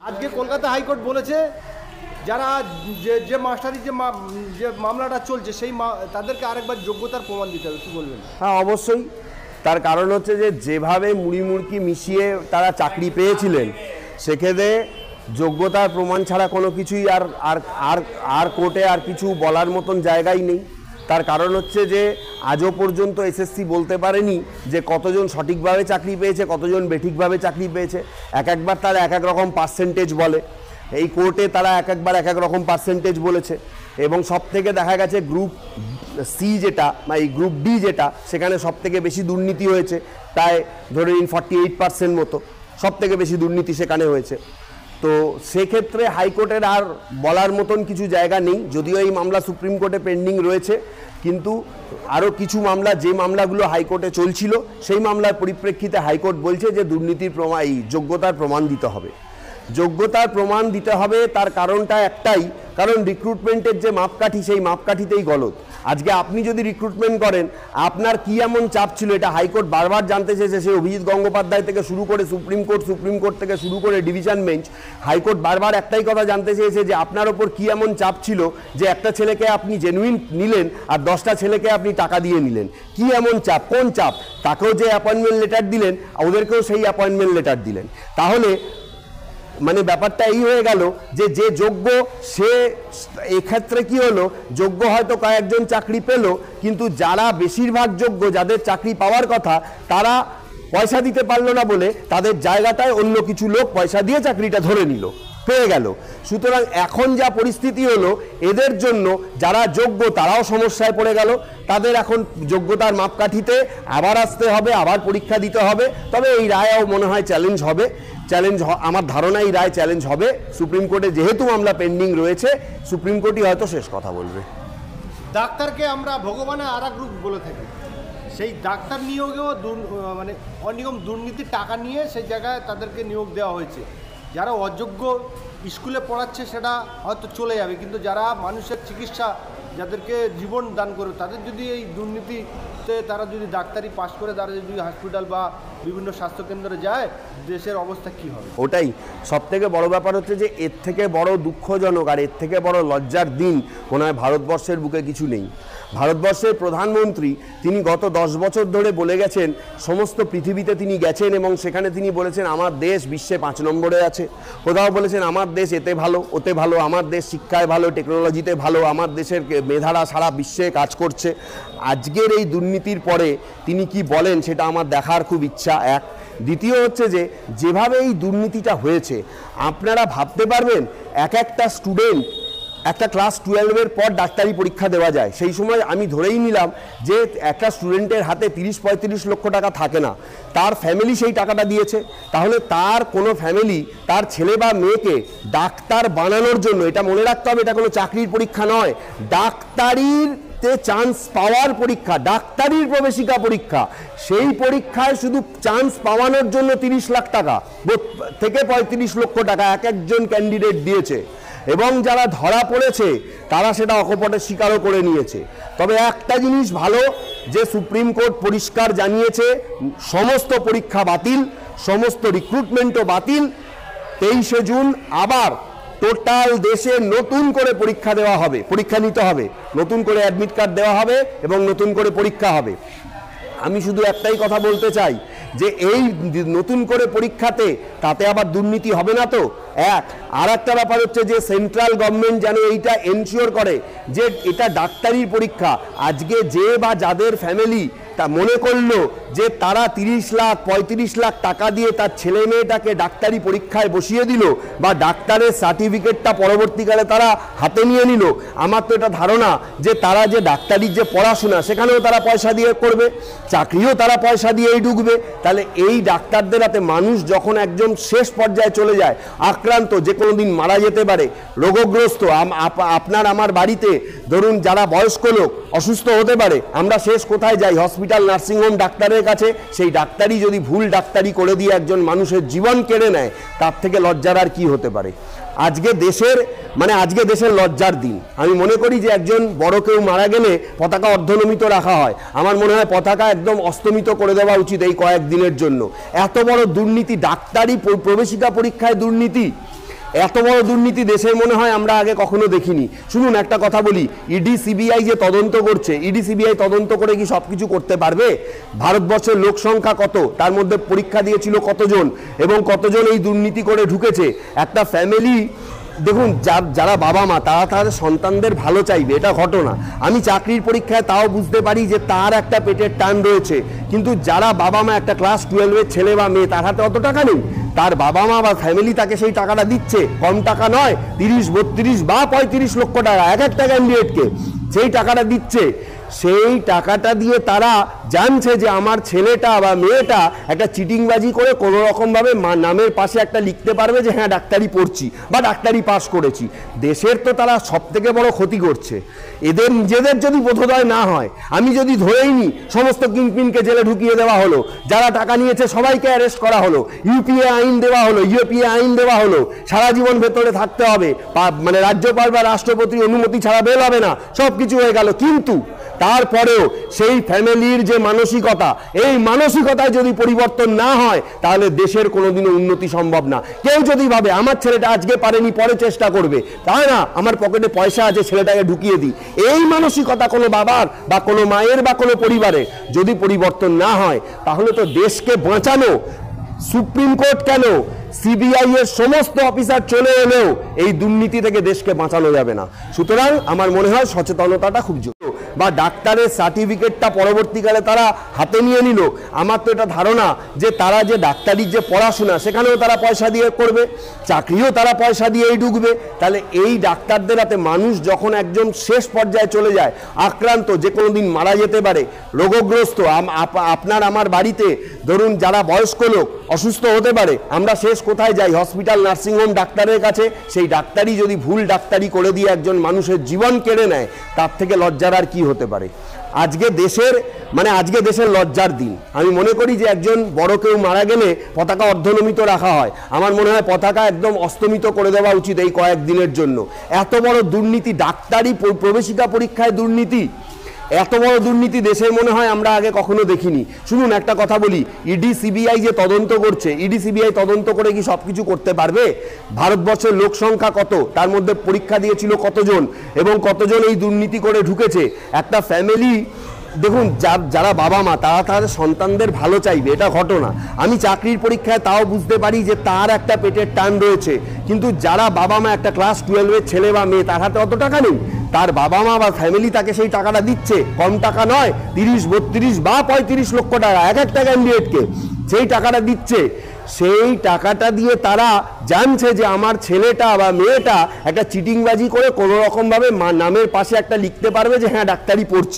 আজকে কলকাতা হাইকোর্ট বলেছে যারা যে মাস্টারি যে মামলাটা চলছে সেই তাদেরকে আরেকবার যোগ্যতার প্রমাণ দিতে হবে, কি বলবেন? হ্যাঁ, অবশ্যই। তার কারণ হচ্ছে যে যেভাবে মুড়ি মিশিয়ে তারা চাকরি পেয়েছিলেন, সেক্ষেত্রে যোগ্যতার প্রমাণ ছাড়া কোনো কিছুই আর আর আর আর কোর্টে আর কিছু বলার মতন জায়গাই নেই। তার কারণ হচ্ছে যে আজও পর্যন্ত এসএসসি বলতে পারেনি যে কতজন সঠিকভাবে চাকরি পেয়েছে, কতজন বেঠিকভাবে চাকরি পেয়েছে। একবার তারা এক এক রকম পার্সেন্টেজ বলে, এই কোর্টে তারা একবার এক এক রকম পার্সেন্টেজ বলেছে। এবং সব থেকে দেখা গেছে গ্রুপ সি যেটা বা এই গ্রুপ ডি যেটা, সেখানে সব থেকে বেশি দুর্নীতি হয়েছে, প্রায় ধরে নিন 48% মতো সব থেকে বেশি দুর্নীতি সেখানে হয়েছে। তো সেক্ষেত্রে হাইকোর্টের আর বলার মতন কিছু জায়গা নেই। যদিও এই মামলা সুপ্রিম কোর্টে পেন্ডিং রয়েছে, কিন্তু আরও কিছু মামলা, যে মামলাগুলো হাইকোর্টে চলছিল, সেই মামলার পরিপ্রেক্ষিতে হাইকোর্ট বলছে যে দুর্নীতির প্রমাণ, এই যোগ্যতার প্রমাণ দিতে হবে। যোগ্যতার প্রমাণ দিতে হবে, তার কারণটা একটাই, কারণ রিক্রুটমেন্টের যে মাপকাঠি, সেই মাপকাঠিতেই গলদ। আজকে আপনি যদি রিক্রুটমেন্ট করেন, আপনার কি এমন চাপ ছিল, এটা হাইকোর্ট বারবার জানতে চেয়েছে। সেই অভিজিৎ গঙ্গোপাধ্যায় থেকে শুরু করে সুপ্রিম কোর্ট থেকে শুরু করে ডিভিশন বেঞ্চ, হাইকোর্ট বারবার একটাই কথা জানতে চেয়েছে যে আপনার ওপর কি এমন চাপ ছিল যে একটা ছেলেকে আপনি জেনুইন নিলেন আর 10টা ছেলেকে আপনি টাকা দিয়ে নিলেন। কি এমন চাপ, কোন চাপ? তাকেও যে অ্যাপয়েন্টমেন্ট লেটার দিলেন, ওদেরকেও সেই অ্যাপয়েন্টমেন্ট লেটার দিলেন। তাহলে মানে ব্যাপারটা এই হয়ে গেল যে যে যোগ্য, সে এক্ষেত্রে কি হলো, যোগ্য হয়তো কয়েকজন চাকরি পেল, কিন্তু যারা বেশিরভাগ যোগ্য, যাদের চাকরি পাওয়ার কথা, তারা পয়সা দিতে পারলো না বলে তাদের জায়গাটায় অন্য কিছু লোক পয়সা দিয়ে চাকরিটা ধরে নিল, পেয়ে গেল। সুতরাং এখন যা পরিস্থিতি হলো, এদের জন্য যারা যোগ্য তারাও সমস্যায় পড়ে গেল। তাদের এখন যোগ্যতার মাপকাঠিতে আবার আসতে হবে, আবার পরীক্ষা দিতে হবে। তবে এই রায়ও মনে হয় চ্যালেঞ্জ হবে, আমার ধারণা এই রায় চ্যালেঞ্জ হবে। সুপ্রিম কোর্টে যেহেতু মামলা পেন্ডিং রয়েছে, সুপ্রিম কোর্টই হয়তো শেষ কথা বলবে। ডাক্তারকে আমরা ভগবানের আর এক রূপ বলে থাকি। সেই ডাক্তার নিয়োগেও মানে অনিয়ম, দুর্নীতির টাকা নিয়ে সেই জায়গায় তাদেরকে নিয়োগ দেওয়া হয়েছে। যারা অযোগ্য স্কুলে পড়াচ্ছে সেটা হয়তো চলে যাবে, কিন্তু যারা মানুষের চিকিৎসা, যাদেরকে জীবন দান করবে, তাদের যদি এই দুর্নীতিতে তারা যদি ডাক্তারি পাশ করে তারা যদি হসপিটাল বা বিভিন্ন স্বাস্থ্যকেন্দ্রে যায়, দেশের অবস্থা কী হবে? ওটাই সব থেকে বড় ব্যাপার হচ্ছে যে এর থেকে বড় দুঃখজনক আর এর থেকে বড় লজ্জার দিন মনে হয় ভারতবর্ষের বুকে কিছু নেই। ভারতবর্ষের প্রধানমন্ত্রী, তিনি গত 10 বছর ধরে বলে গেছেন, সমস্ত পৃথিবীতে তিনি গেছেন এবং সেখানে তিনি বলেছেন আমার দেশ বিশ্বে 5 নম্বরে আছে। কোথাও বলেছেন আমার দেশ এতে ভালো, ওতে ভালো, আমার দেশ শিক্ষায় ভালো, টেকনোলজিতে ভালো, আমার দেশের মেধারা সারা বিশ্বে কাজ করছে। আজকের এই দুর্নীতির পরে তিনি কি বলেন সেটা আমার দেখার খুব ইচ্ছা। এক, দ্বিতীয় হচ্ছে যে যেভাবে এই দুর্নীতিটা হয়েছে, আপনারা ভাবতে পারবেন একটা স্টুডেন্ট, একটা ক্লাস 12-এর পর ডাক্তারি পরীক্ষা দেওয়া যায়, সেই সময় আমি ধরেই নিলাম যে একটা স্টুডেন্টের হাতে 30-35 লক্ষ টাকা থাকে না, তার ফ্যামিলি সেই টাকাটা দিয়েছে। তাহলে তার কোনো ফ্যামিলি তার ছেলে বা মেয়েকে ডাক্তার বানানোর জন্য, এটা মনে রাখতে হবে, এটা কোনো চাকরির পরীক্ষা নয়, ডাক্তারির চান্স পাওয়ার পরীক্ষা, ডাক্তারির প্রবেশিকা পরীক্ষা, সেই পরীক্ষায় শুধু চান্স পাওয়ানোর জন্য 30 লাখ টাকা থেকে 35 লক্ষ টাকা এক একজন ক্যান্ডিডেট দিয়েছে। এবং যারা ধরা পড়েছে তারা সেটা অকপটে স্বীকারও করে নিয়েছে। তবে একটা জিনিস ভালো, যে সুপ্রিম কোর্ট পরিষ্কার জানিয়েছে সমস্ত পরীক্ষা বাতিল, সমস্ত রিক্রুটমেন্টও বাতিল। 23শে জুন আবার টোটাল দেশে নতুন করে পরীক্ষা দেওয়া হবে, পরীক্ষা নিতে হবে, নতুন করে অ্যাডমিট কার্ড দেওয়া হবে এবং নতুন করে পরীক্ষা হবে। আমি শুধু একটাই কথা বলতে চাই যে এই নতুন করে পরীক্ষাতে তাতে আবার দুর্নীতি হবে না তো। আর একটা ব্যাপার হচ্ছে যে সেন্ট্রাল গভর্নমেন্ট যেন এইটা এনশিওর করে যে এটা ডাক্তারির পরীক্ষা। আজকে যে বা যাদের ফ্যামিলি তা মনে করলো যে তারা 30 লাখ 35 লাখ টাকা দিয়ে তার ছেলে মেয়েটাকে ডাক্তারি পরীক্ষায় বসিয়ে দিল বা ডাক্তারের সার্টিফিকেটটা পরবর্তীকালে তারা হাতে নিয়ে নিল, আমার তো এটা ধারণা যে তারা যে ডাক্তারির যে পড়াশোনা সেখানেও তারা পয়সা দিয়ে করবে, চাকরিও তারা পয়সা দিয়েই ঢুকবে। তাহলে এই ডাক্তারদের হাতে মানুষ যখন একজন শেষ পর্যায়ে চলে যায়, আক্রান্ত, যে কোনো দিন মারা যেতে পারে, রোগগ্রস্ত, আপনার আমার বাড়িতে ধরুন যারা বয়স্ক লোক অসুস্থ হতে পারে, আমরা শেষ কোথায় যাই? হসপিটাল, নার্সিংহোম, ডাক্তারের কাছে। সেই ডাক্তারি যদি ভুল ডাক্তারি করে দিয়ে একজন মানুষের জীবন কেড়ে নেয়, তার থেকে লজ্জার আর কি হতে পারে? আজকে দেশের লজ্জার দিন। আমি মনে করি যে একজন বড় কেউ মারা গেলে পতাকা অর্ধনমিত রাখা হয়, আমার মনে হয় পতাকা একদম অস্তমিত করে দেওয়া উচিত এই কয়েকদিনের জন্য। এত বড় দুর্নীতি, ডাক্তারি প্রবেশিকা পরীক্ষায় দুর্নীতি, এত বড় দুর্নীতি দেশের মনে হয় আমরা আগে কখনো দেখিনি। শুনুন একটা কথা বলি, ইডি সিবিআই যে তদন্ত করছে, ইডি সিবিআই তদন্ত করে কি সবকিছু করতে পারবে? ভারতবর্ষের লোক সংখ্যা কত, তার মধ্যে পরীক্ষা দিয়েছিল কতজন এবং কতজন এই দুর্নীতি করে ঢুকেছে। একটা ফ্যামিলি দেখুন, যারা বাবা মা তারা তাদের সন্তানদের ভালো চাইবে, এটা ঘটনা। আমি চাকরির পরীক্ষায় তাও বুঝতে পারি যে তার একটা পেটের টান রয়েছে, কিন্তু যারা বাবা মা, একটা ক্লাস 12-এর ছেলে বা মেয়ে, তার হাতে অত টাকা নেই, তার বাবা মা বা ফ্যামিলি তাকে সেই টাকাটা দিচ্ছে, কম টাকা নয়, 30, 32 বা 35 লক্ষ টাকা এক একটা ক্যান্ডিডেটকে সেই টাকাটা দিচ্ছে। সেই টাকাটা দিয়ে তারা জানছে যে আমার ছেলেটা বা মেয়েটা একটা চিটিংবাজি করে কোনো রকমভাবে নামের পাশে একটা লিখতে পারবে যে হ্যাঁ ডাক্তারি পড়ছি বা ডাক্তারি পাস করেছি। দেশের তো তারা সব থেকে বড় ক্ষতি করছে। এদের নিজেদের যদি বোধোদয় না হয়, আমি যদি ধরেই নিই সমস্ত কিংপিনকে জেলে ঢুকিয়ে দেওয়া হলো, যারা টাকা নিয়েছে সবাইকে অ্যারেস্ট করা হলো, ইউপিএ আইন দেওয়া হলো, ইউপিএ আইন দেওয়া হলো, সারা জীবন ভেতরে থাকতে হবে, মানে রাজ্যপাল বা রাষ্ট্রপতির অনুমতি ছাড়া বের হবে না, সব কিছু হয়ে গেল। কিন্তু তারপরেও সেই ফ্যামিলির যে মানসিকতা, এই মানসিকতায় যদি পরিবর্তন না হয় তাহলে দেশের কোনোদিনও উন্নতি সম্ভব না। কেউ যদি ভাবে আমার ছেলেটা আজকে পারেনি, পরে চেষ্টা করবে, তাই না, আমার পকেটে পয়সা আছে ছেলেটাকে ঢুকিয়ে দিই, এই মানসিকতা কোনো বাবার বা কোনো মায়ের বা কোনো পরিবারে যদি পরিবর্তন না হয় তাহলে তো দেশকে বাঁচানো, সুপ্রিম কোর্ট কেন, সিবিআই এর সমস্ত অফিসার চলে এলেও এই দুর্নীতি থেকে দেশকে বাঁচানো যাবে না। সুতরাং আমার মনে হয় সচেতনতাটা খুব জরুরি। বা ডাক্তারের সার্টিফিকেটটা পরবর্তীকালে তারা হাতে নিয়ে নিল, আমার তো এটা ধারণা যে তারা যে ডাক্তারির যে পড়াশোনা সেখানেও তারা পয়সা দিয়ে করবে, চাকরিও তারা পয়সা দিয়েই ঢুকবে। তাহলে এই ডাক্তারদের হাতে মানুষ যখন একজন শেষ পর্যায়ে চলে যায়, আক্রান্ত, যে কোনো দিন মারা যেতে পারে, রোগগ্রস্ত, আপনার আমার বাড়িতে ধরুন যারা বয়স্ক লোক অসুস্থ হতে পারে, আমরা শেষ কোথায় যাই? হসপিটাল, নার্সিংহোম, ডাক্তারের কাছে। সেই ডাক্তারি যদি ভুল ডাক্তারি করে দিয়ে একজন মানুষের জীবন কেড়ে নেয়, তার থেকে লজ্জার আর কি হতে পারে? আজকে দেশের লজ্জার দিন। আমি মনে করি যে একজন বড় কেউ মারা গেলে পতাকা অর্ধনমিত রাখা হয়, আমার মনে হয় পতাকা একদম অস্তমিত করে দেওয়া উচিত এই কয়েকদিনের জন্য। এত বড় দুর্নীতি, ডাক্তারি প্রবেশিকা পরীক্ষায় দুর্নীতি, এত বড় দুর্নীতি দেশের মনে হয় আমরা আগে কখনো দেখিনি। শুনুন একটা কথা বলি, ইডি সিবিআই যে তদন্ত করছে, ইডি সিবিআই তদন্ত করে কি সবকিছু করতে পারবে? ভারতবর্ষের লোক সংখ্যা কত, তার মধ্যে পরীক্ষা দিয়েছিল কতজন এবং কতজন এই দুর্নীতি করে ঢুকেছে। একটা ফ্যামিলি দেখুন, যারা বাবা মা তারা তাদের সন্তানদের ভালো চাইবে, এটা ঘটনা। আমি চাকরির পরীক্ষায় তাও বুঝতে পারি যে তার একটা পেটের টান রয়েছে, কিন্তু যারা বাবা মা, একটা ক্লাস 12-এর ছেলে বা মেয়ে, তার হাতে অত টাকা নেই, তার বাবা মা বা ফ্যামিলি তাকে সেই টাকাটা দিচ্ছে, কম টাকা নয়, 30, 32 বা 35 লক্ষ টাকা এক একটা ক্যান্ডিডেটকে সেই টাকাটা দিচ্ছে। সেই টাকাটা দিয়ে তারা জানছে যে আমার ছেলেটা বা মেয়েটা একটা চিটিংবাজি করে কোনো রকমভাবে নামের পাশে একটা লিখতে পারবে যে হ্যাঁ ডাক্তারি পড়ছি।